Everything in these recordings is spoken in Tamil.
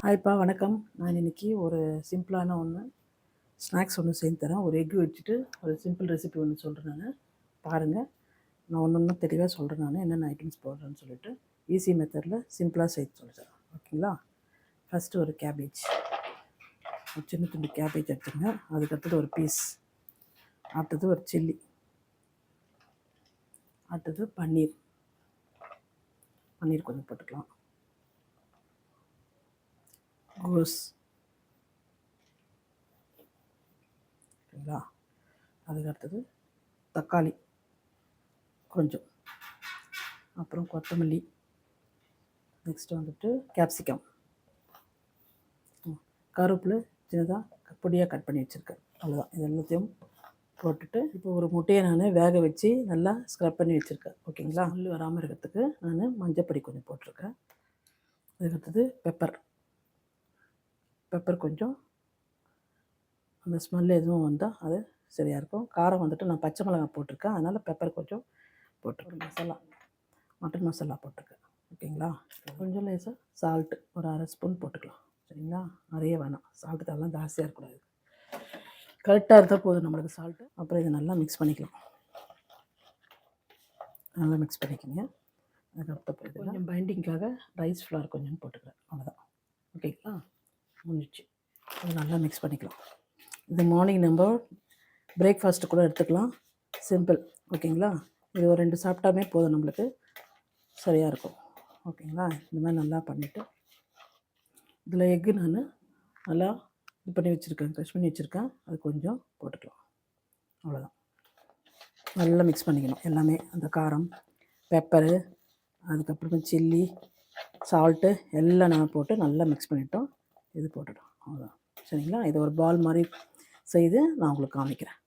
ஹாய்ப்பா வணக்கம். நான் இன்றைக்கி ஒரு சிம்பிளான ஸ்நாக்ஸ் ஒன்று செஞ்சு தரேன். ஒரு எக்கு வச்சுட்டு ஒரு சிம்பிள் ரெசிபி ஒன்று சொல்கிறேன். நான் பாருங்கள், நான் ஒன்று தெளிவாக சொல்கிறேன். நான் என்னென்ன ஐட்டம்ஸ் போடுறேன்னு சொல்லிட்டு ஈஸி மெத்தடில் சிம்பிளாக செய்து சொல்லித்தரேன். ஓகேங்களா? ஃபஸ்ட்டு ஒரு கேபேஜ், ஒரு சின்ன துண்டு கேபேஜ் எடுத்துங்க. அதுக்கடுத்தது ஒரு பீஸ், அடுத்தது ஒரு சில்லி, அடுத்தது பன்னீர் கொஞ்சம் போட்டுக்கலாம். கோஸ், ஓகேங்களா? அதுக்கு அடுத்தது தக்காளி கொஞ்சம், அப்புறம் கொத்தமல்லி, நெக்ஸ்ட்டு வந்துட்டு கேப்சிகம், கருவேப்பிலை சின்னதாக பொடியாக கட் பண்ணி வச்சுருக்கேன். அவ்வளோதான். இது எல்லாத்தையும் போட்டுட்டு இப்போ ஒரு முட்டையை நான் வேக வச்சு நல்லா ஸ்க்ரப் பண்ணி வச்சுருக்கேன். ஓகேங்களா? முள் வராமல் இருக்கிறதுக்கு நான் மஞ்சப்பொடி கொஞ்சம் போட்டிருக்கேன். அதுக்கடுத்தது பெப்பர் கொஞ்சம், அந்த ஸ்மெல் எதுவும் வந்தால் அது சரியாக இருக்கும். காரம் வந்துட்டு நான் பச்சை மிளகாய் போட்டிருக்கேன், அதனால் பெப்பர் கொஞ்சம் போட்டிருக்கேன். மட்டன் மசாலா போட்டிருக்கேன். ஓகேங்களா? கொஞ்சம் லேசாக சால்ட்டு ஒரு அரை ஸ்பூன் போட்டுக்கலாம். சரிங்களா? நிறைய வேணாம், சால்ட்டு தரலாம் ஜாஸ்தியாக இருக்கக்கூடாது, கரெக்டாக இருந்தால் போதும் நம்மளுக்கு சால்ட்டு. அப்புறம் இதை நல்லா மிக்ஸ் பண்ணிக்கலாம். நல்லா மிக்ஸ் பண்ணிக்கோங்க. அதுக்கப்புறம் கொஞ்சம் பைண்டிங்காக ரைஸ் ஃப்ளார் கொஞ்சம் போட்டுக்கிறேன். அவ்வளோதான். ஓகேங்களா? முடிஞ்சிச்சு. அது நல்லா மிக்ஸ் பண்ணிக்கலாம். இது மார்னிங் நம்ம பிரேக்ஃபாஸ்ட்டு கூட எடுத்துக்கலாம். சிம்பிள். ஓகேங்களா? இது ஒரு 2 சாப்பிட்டாமே போதும், நம்மளுக்கு சரியாக இருக்கும். ஓகேங்களா? இந்த மாதிரி நல்லா பண்ணிவிட்டு இதில் எக்கு நான் நல்லா இது பண்ணி வச்சுருக்கேன், க்ரஷ் பண்ணி வச்சுருக்கேன். அது கொஞ்சம் போட்டுக்கலாம். அவ்வளோதான். நல்லா மிக்ஸ் பண்ணிக்கணும் எல்லாமே. அந்த காரம், பெப்பரு, அதுக்கப்புறமா சில்லி, சால்ட்டு எல்லாம் நான் போட்டு நல்லா மிக்ஸ் பண்ணிட்டோம். இது போட்டுட்டோம். அவ்வளோதான். சரிங்களா? இது ஒரு பால் மாதிரி செய்து நான் உங்களுக்கு காமிக்கிறேன்.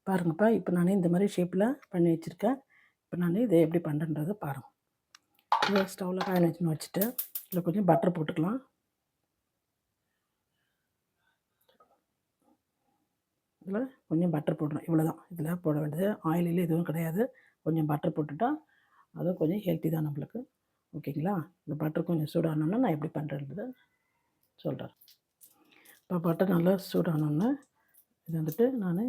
பாருங்கப்பா, இப்போ நான் இந்த மாதிரி ஷேப்பில் பண்ணி வச்சுருக்கேன். இப்போ நான் இதை எப்படி பண்ணுறேன்றதை பாருங்கள். இதை ஸ்டவ்வில் பேன் வச்சுட்டு இதில் கொஞ்சம் பட்டர் போட்டுக்கலாம். இதில் கொஞ்சம் பட்டர் போடுறோம். இவ்வளோ தான் இதில் போட வேண்டியது. ஆயிலில் எதுவும் கிடையாது. கொஞ்சம் பட்டர் போட்டுட்டால் அதுவும் கொஞ்சம் ஹெல்த்தி தான் நம்மளுக்கு. ஓகேங்களா? இந்த பட்டர் கொஞ்சம் சூடானோன்னா நான் எப்படி பண்ணுறேன்றதை சொல்கிறேன். இப்போ பட்டர் நல்லா சூடானோன்னா இது வந்துட்டு நான்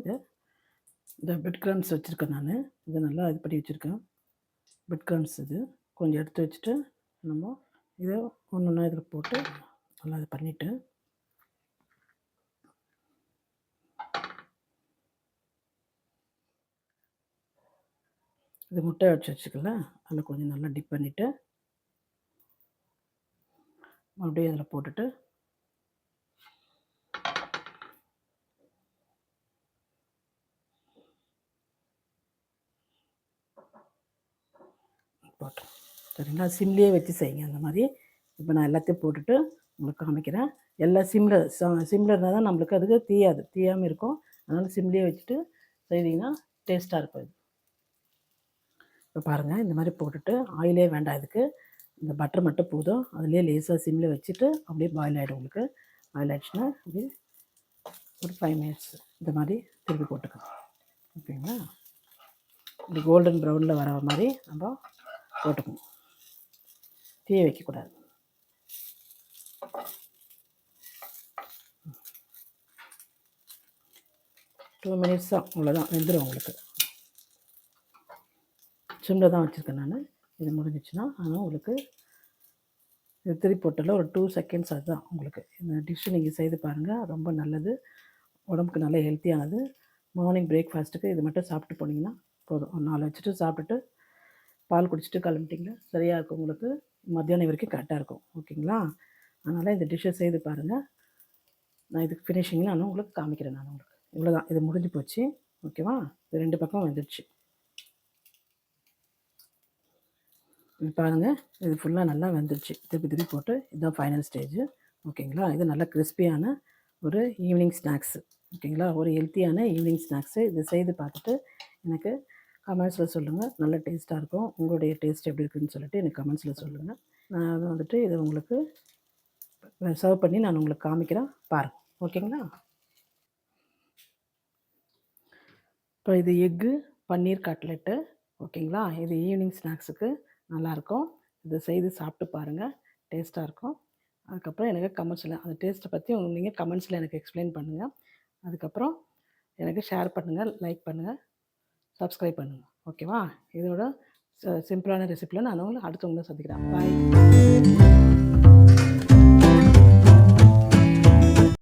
இந்த பிரெட் க்ரம்ஸ் வச்சுருக்கேன். நான் இதை நல்லா இது பண்ணி வச்சுருக்கேன். பிரெட் க்ரம்ஸ் இது கொஞ்சம் எடுத்து வச்சுட்டு நம்ம இதை ஒன்று ஒன்றா இதில் போட்டு நல்லா இது பண்ணிவிட்டு இது முட்டை வச்சுக்கல அதில் கொஞ்சம் நல்லா டிப் பண்ணிவிட்டு மறுபடியும் அதில் போட்டுட்டு போட்டோம். சரிங்களா? சிம்லேயே வச்சு செய்யுங்க அந்த மாதிரி. இப்போ நான் எல்லாத்தையும் போட்டுட்டு உங்களுக்கு காமிக்கிறேன். எல்லாம் சிம்மில் இருந்தால் தான் நம்மளுக்கு அதுக்கு தீயாமல் இருக்கும். அதனால் சிம்லேயே வச்சுட்டு செய்தீங்கன்னா டேஸ்ட்டாக இருக்கும். இது இப்போ பாருங்கள், இந்த மாதிரி போட்டுட்டு ஆயிலே வேண்டாம், இதுக்கு இந்த பட்டர் மட்டும் போதும். அதுலேயே லேசாக சிம்மில் வச்சுட்டு அப்படியே பாயில் ஆகிடும். உங்களுக்கு பாயில் ஆகிடுச்சுன்னா அப்படியே ஒரு 5 மினிட்ஸ் இந்த மாதிரி திருப்பி போட்டுக்கலாம். ஓகேங்களா? இப்படி கோல்டன் ப்ரௌனில் வர மாதிரி நம்ம போட்டுக்கணும். தீய வைக்கக்கூடாது. டூ மினிட்ஸ் தான், அவ்வளோதான், வெந்துடும் உங்களுக்கு. சிம்மில் தான் வச்சுருக்கேன் நான். இது முடிஞ்சிச்சுன்னா ஆனால் உங்களுக்கு இது திருப்பி போட்டால் ஒரு 2 செகண்ட்ஸ் அதுதான் உங்களுக்கு. இந்த டிஷ்ஷு நீங்கள் செய்து பாருங்கள், ரொம்ப நல்லது, உடம்புக்கு நல்ல ஹெல்த்தியானது. மார்னிங் பிரேக்ஃபாஸ்ட்டுக்கு இது மட்டும் சாப்பிட்டு போனீங்கன்னா போதும். ஒரு 4 வச்சுட்டு சாப்பிட்டுட்டு பால் குடிச்சிட்டு கிளம்பிட்டிங்கன்னா சரியாக இருக்கும். உங்களுக்கு மத்தியானம் வரைக்கும் கரெக்டாக இருக்கும். ஓகேங்களா? அதனால் இந்த டிஷ்ஷை செய்து பாருங்கள். நான் இதுக்கு ஃபினிஷிங் நான் உங்களுக்கு காமிக்கிறேன். நான் உங்களுக்கு இவ்வளோதான், இது முடிஞ்சு போச்சு. ஓகேவா? இது 2 பக்கம் வந்துடுச்சு. பாருங்கள், இது ஃபுல்லாக நல்லா வந்துடுச்சு. திருப்பி போட்டு இதுதான் ஃபைனல் ஸ்டேஜு. ஓகேங்களா? இது நல்லா கிறிஸ்பியான ஒரு ஈவினிங் ஸ்நாக்ஸு. ஓகேங்களா? ஒரு ஹெல்த்தியான ஈவினிங் ஸ்நாக்ஸு. இது செய்து பார்த்துட்டு எனக்கு கமெண்ட்ஸில் சொல்லுங்கள். நல்ல டேஸ்ட்டாக இருக்கும். உங்களுடைய டேஸ்ட் எப்படி இருக்குதுன்னு சொல்லிட்டு எனக்கு கமெண்ட்ஸில் சொல்லுங்கள். நான் அதை வந்துட்டு இதை உங்களுக்கு சர்வ் பண்ணி நான் உங்களுக்கு காமிக்கிறேன், பாருங்கள். ஓகேங்களா? இப்போ இது எக்கு பன்னீர் கட்லெட்டு. ஓகேங்களா? இது ஈவினிங் ஸ்நாக்ஸுக்கு நல்லாயிருக்கும். இதை செய்து சாப்பிட்டு பாருங்கள். டேஸ்ட்டாக இருக்கும். அதுக்கப்புறம் எனக்கு கமெண்ட்ஸில் அந்த டேஸ்ட்டை பற்றி நீங்கள் கமெண்ட்ஸில் எனக்கு எக்ஸ்பிளைன் பண்ணுங்கள். அதுக்கப்புறம் எனக்கு ஷேர் பண்ணுங்கள், லைக் பண்ணுங்கள், சப்ஸ்கிரைப் பண்ணுங்கள். ஓகேவா? இதோட சிம்பிளான ரெசிப்பியில் நான் உங்களை அடுத்தவங்கள சந்திக்கிறேன். பாய்.